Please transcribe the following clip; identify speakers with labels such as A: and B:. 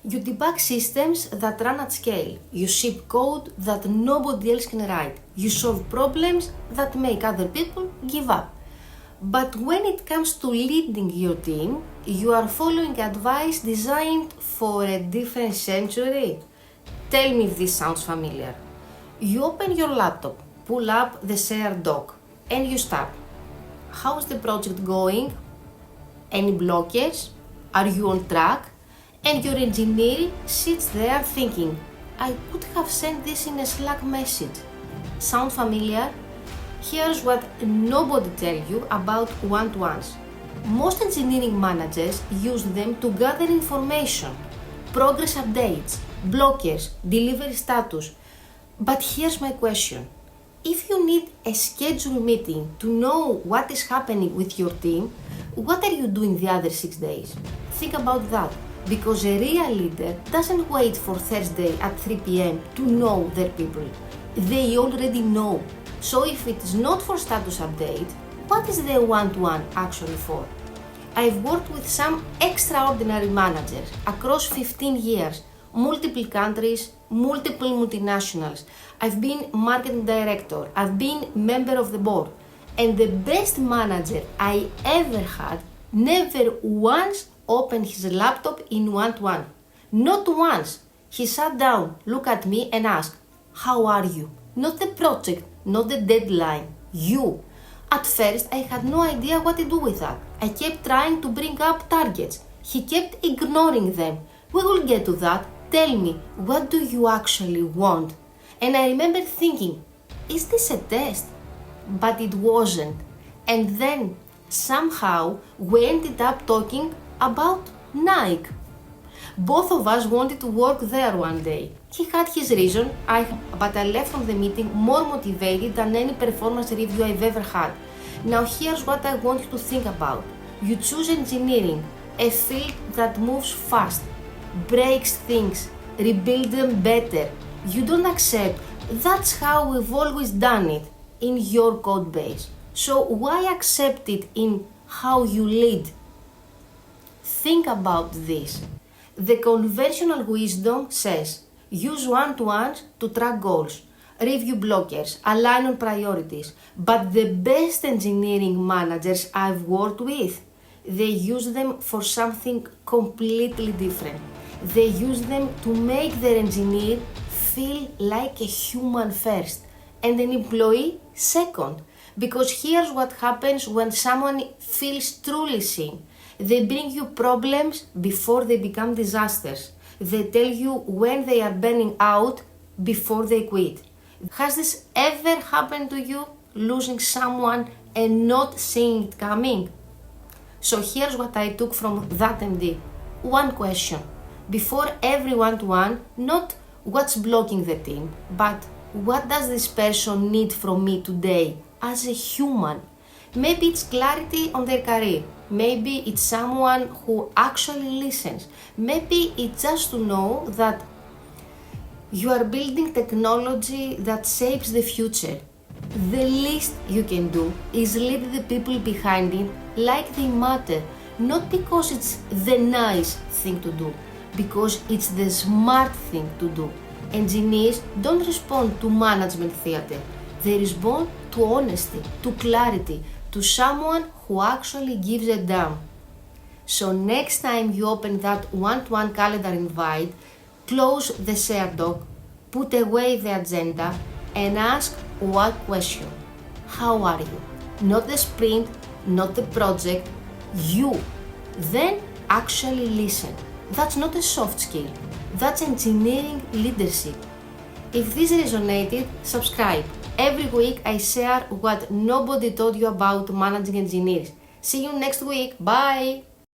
A: You debug systems that run at scale. You ship code that nobody else can write. You solve problems that make other people give up. But when it comes to leading your team, you are following advice designed for a different century. Tell me if this sounds familiar. You open your laptop, pull up the shared doc, and you start. How's the project going? Any blockers? Are you on track? And your engineer sits there thinking, I could have sent this in a Slack message. Sound familiar? Here's what nobody tells you about one-to-ones. Most engineering managers use them to gather information, progress updates, blockers, delivery status. But here's my question. If you need a scheduled meeting to know what is happening with your team, what are you doing the other 6 days? Think about that, because a real leader doesn't wait for Thursday at 3 p.m. to know their people. They already know. So if it is not for status update, what is the one-to-one actually for? I've worked with some extraordinary managers across 15 years, multiple countries, multiple multinationals. I've been marketing director, I've been member of the board, and the best manager I ever had never once opened his laptop in one-to-one. Not once. He sat down, looked at me and asked, how are you? Not the project, not the deadline, you. At first, I had no idea what to do with that. I kept trying to bring up targets. He kept ignoring them. We will get to that. Tell me, what do you actually want? And I remember thinking, is this a test? But it wasn't. And then, somehow, we ended up talking about Nike. Both of us wanted to work there one day. He had his reason, but I left from the meeting more motivated than any performance review I've ever had. Now here's what I want you to think about. You choose engineering, a field that moves fast, breaks things, rebuild them better. You don't accept, that's how we've always done it, in your code base. So why accept it in how you lead? Think about this. The conventional wisdom says, use one-to-ones to track goals, review blockers, align on priorities. But the best engineering managers I've worked with, they use them for something completely different. They use them to make their engineer feel like a human first and an employee second. Because here's what happens when someone feels truly seen. They bring you problems before they become disasters. They tell you when they are burning out before they quit. Has this ever happened to you? Losing someone and not seeing it coming? So here's what I took from that MD. One question. Before every one-to-one, not what's blocking the team, but what does this person need from me today as a human? Maybe it's clarity on their career. Maybe it's someone who actually listens. Maybe it's just to know that you are building technology that shapes the future. The least you can do is lead the people behind it like they matter, not because it's the nice thing to do, because it's the smart thing to do. Engineers don't respond to management theater. They respond to honesty, to clarity, to someone who actually gives a damn. So next time you open that one-to-one calendar invite, close the share doc, put away the agenda, and ask one question. How are you? Not the sprint, not the project, you. Then actually listen. That's not a soft skill. That's engineering leadership. If this resonated, subscribe. Every week I share what nobody told you about managing engineers. See you next week. Bye!